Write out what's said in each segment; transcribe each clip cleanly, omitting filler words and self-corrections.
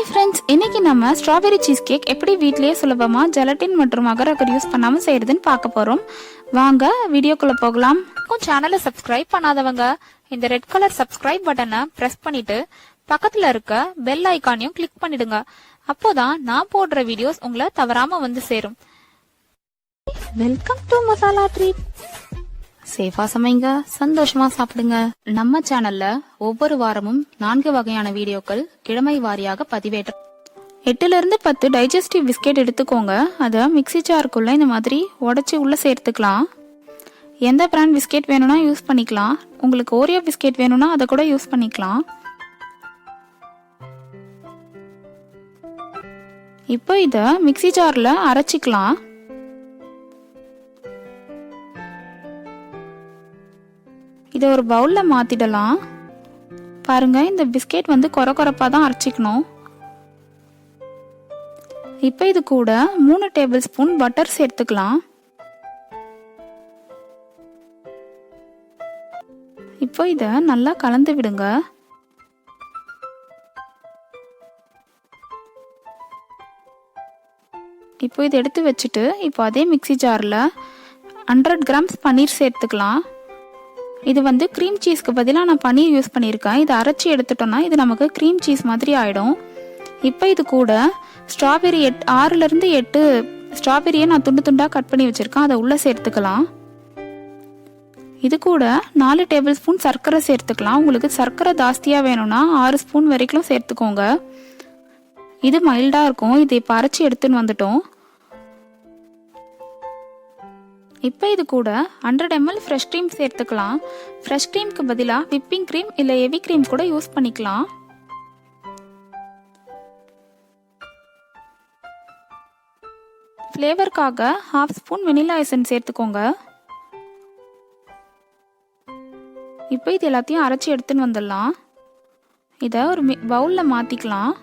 Friends, இன்னைக்கு நம்ம strawberry cheese cake எப்படி வீட்லயே சுலபமா ஜெலட்டின் மற்றும் அகர் அகர் யூஸ் பண்ணாம செய்யறதுன்னு பார்க்க போறோம். வாங்க வீடியோக்குள்ள போகலாம். சேனலை சப்ஸ்கிரைப் பண்ணாதவங்க இந்த ரெட் கலர் சப்ஸ்கிரைப் பட்டனை பிரஸ் பண்ணிட்டு பக்கத்துல இருக்க பெல் ஐகானையும் கிளிக் பண்ணிடுங்க. அப்போதான் நான் போடுற வீடியோஸ் உங்களை தவறாம வந்து சேரும். Welcome to masala treat. சேஃபா சமைங்க, சந்தோஷமா சாப்பிடுங்க. நம்ம சேனல்ல ஒவ்வொரு வாரமும் 4 வகையான வீடியோக்கள் கிழமை வாரியாக பதிவேற்ற 8 to 10 டைஜஸ்டிவ் பிஸ்கெட் எடுத்துக்கோங்க. அதை மிக்ஸி ஜாருக்குள்ள இந்த மாதிரி உடைச்சி உள்ள சேர்த்துக்கலாம். எந்த பிராண்ட் பிஸ்கெட் வேணும்னா யூஸ் பண்ணிக்கலாம். உங்களுக்கு ஓரியோ பிஸ்கெட் வேணும்னா அதை கூட யூஸ் பண்ணிக்கலாம். இப்போ இதை மிக்ஸி ஜார்ல அரைச்சிக்கலாம். இதை ஒரு பவுல்ல மாத்திடலாம். பாருங்க, இந்த பிஸ்கெட் கொர கொரப்பா தான் அரைச்சிக்கணும். இப்போ இது கூட 3 டேபிள் ஸ்பூன் பட்டர் சேர்த்துக்கலாம். இப்போ இதை நல்லா கலந்து விடுங்க. இப்போ இதை எடுத்து வச்சுட்டு இப்போ அதே மிக்ஸி ஜார்ல 100 கிராம்ஸ் பன்னீர் சேர்த்துக்கலாம். இது க்ரீம் சீஸ்க்கு பதிலாக நான் பன்னீர் யூஸ் பண்ணியிருக்கேன். இதை அரைச்சி எடுத்துட்டோம்னா இது நமக்கு க்ரீம் சீஸ் மாதிரி ஆகிடும். இப்போ இது கூட ஸ்ட்ராபெரி 6 to 8 ஸ்ட்ராபெரியை நான் துண்டு துண்டாக கட் பண்ணி வச்சுருக்கேன். அதை உள்ளே சேர்த்துக்கலாம். இது கூட 4 டேபிள் ஸ்பூன் சர்க்கரை சேர்த்துக்கலாம். உங்களுக்கு சர்க்கரை ஜாஸ்தியாக வேணும்னா 6 ஸ்பூன் வரைக்கும் சேர்த்துக்கோங்க. இது மைல்டாக இருக்கும். இதை இப்போ அரைச்சி எடுத்துன்னு வந்துட்டோம். இப்போ இது கூட 100 ml ஃப்ரெஷ் க்ரீம் சேர்த்துக்கலாம். ஃப்ரெஷ் க்ரீம்க்கு பதிலாக விப்பிங் க்ரீம் இல்லை ஹெவி க்ரீம் கூட யூஸ் பண்ணிக்கலாம். ஃப்ளேவருக்காக 1/2 ஸ்பூன் வெனிலா எசன்ஸ் சேர்த்துக்கோங்க. இப்போ இது எல்லாத்தையும் அரைச்சி எடுத்துன்னு வந்துடலாம். இதை ஒரு பவுலில் மாற்றிக்கலாம்.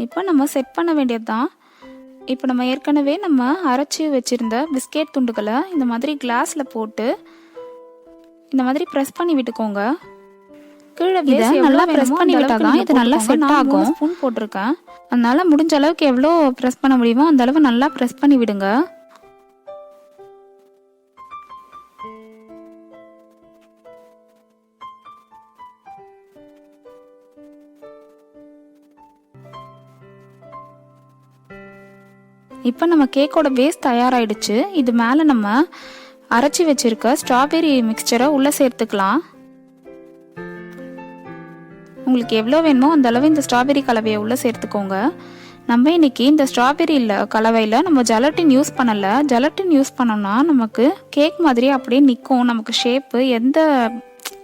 இப்போ நம்ம செட் பண்ண வேண்டியது தான். இப்போ நம்ம ஏற்கனவே அரைச்சி வச்சிருந்த பிஸ்கெட் துண்டுகளை இந்த மாதிரி கிளாஸில் போட்டு இந்த மாதிரி ப்ரெஸ் பண்ணி விட்டுக்கோங்க. கீழே நல்லா ப்ரெஸ் பண்ணி விட்டாதான் இது நல்லா செட் ஆகும். ஸ்பூன் போட்டிருக்கேன், அதனால முடிஞ்ச அளவுக்கு எவ்வளோ ப்ரெஸ் பண்ண முடியுமோ அந்த அளவு நல்லா ப்ரெஸ் பண்ணி விடுங்க. இப்போ நம்ம கேக்கோட பேஸ் தயாராகிடுச்சு. இது மேலே நம்ம அரைச்சி வச்சிருக்க ஸ்ட்ராபெரி மிக்சரை உள்ளே சேர்த்துக்கலாம். உங்களுக்கு எவ்வளோ வேணுமோ அந்த அளவு இந்த ஸ்ட்ராபெரி கலவையை உள்ளே சேர்த்துக்கோங்க. நம்ம இன்னைக்கு இந்த ஸ்ட்ராபெரி கலவையில் நம்ம ஜெலட்டின் யூஸ் பண்ணலை. ஜெலட்டின் யூஸ் பண்ணோம்னா நமக்கு கேக் மாதிரி அப்படியே நிற்கும். நமக்கு ஷேப்பு எந்த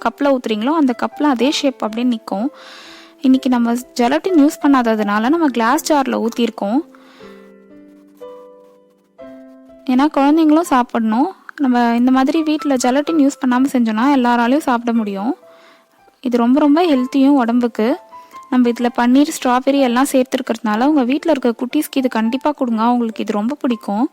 கப்பில் ஊற்றுறீங்களோ அந்த கப்பில் அதே ஷேப் அப்படியே நிற்கும். இன்னைக்கு நம்ம ஜெலட்டின் யூஸ் பண்ணாததுனால நம்ம கிளாஸ் ஜாரில் ஊற்றிருக்கோம். ஏன்னா குழந்தைங்களும் சாப்பிடணும். நம்ம இந்த மாதிரி வீட்டில் ஜெலட்டின் யூஸ் பண்ணாமல் செஞ்சோன்னா எல்லாராலையும் சாப்பிட முடியும். இது ரொம்ப ரொம்ப ஹெல்த்தியும் உடம்புக்கு. நம்ம இதில் பன்னீர் ஸ்ட்ராபெரி எல்லாம் சேர்த்துருக்கிறதுனால உங்கள் வீட்டில் இருக்க குட்டீஸ்க்கு இது கண்டிப்பாக கொடுங்க. அவங்களுக்கு இது ரொம்ப பிடிக்கும்.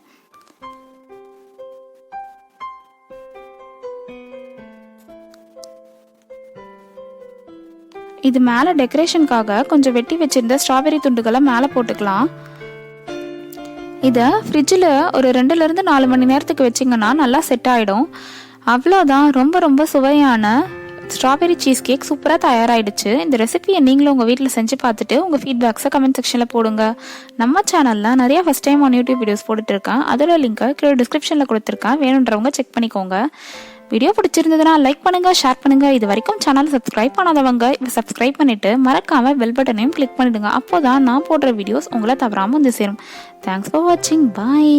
இது மேலே டெக்கரேஷனுக்காக கொஞ்சம் வெட்டி வச்சிருந்த ஸ்ட்ராபெரி துண்டுகளை மேலே போட்டுக்கலாம். இதை ஃப்ரிட்ஜில் ஒரு 2 to 4 மணி நேரத்துக்கு வச்சிங்கன்னா நல்லா செட் ஆகிடும். அவ்வளோதான், ரொம்ப ரொம்ப சுவையான ஸ்ட்ராபெரி சீஸ் கேக் சூப்பராக தயாராகிடுச்சு. இந்த ரெசிபியை நீங்களும் உங்கள் வீட்டில் செஞ்சு பார்த்துட்டு உங்கள் ஃபீட்பேக்ஸை கமெண்ட் செக்ஷனில் போடுங்க. நம்ம சேனலில் நிறையா first time on YouTube videos போட்டுட்ருக்கேன். அதோட லிங்கை கீழே டிஸ்கிரிப்ஷனில் கொடுத்துருக்கேன். வேணுன்றவங்க செக் பண்ணிக்கோங்க. வீடியோ பிடிச்சிருந்ததுன்னா லைக் பண்ணுங்கள், ஷேர் பண்ணுங்கள். இது வரைக்கும் சேனல் சப்ஸ்கிரைப் பண்ணாதவங்க இதை சப்ஸ்கிரைப் பண்ணிவிட்டு மறக்காமல் பெல் பட்டனையும் கிளிக் பண்ணிவிடுங்க. அப்போ தான் நான் போடுற வீடியோஸ் உங்களை தவறாமல் வந்து சேரும். தேங்க்ஸ் ஃபார் வாட்சிங். பாய்.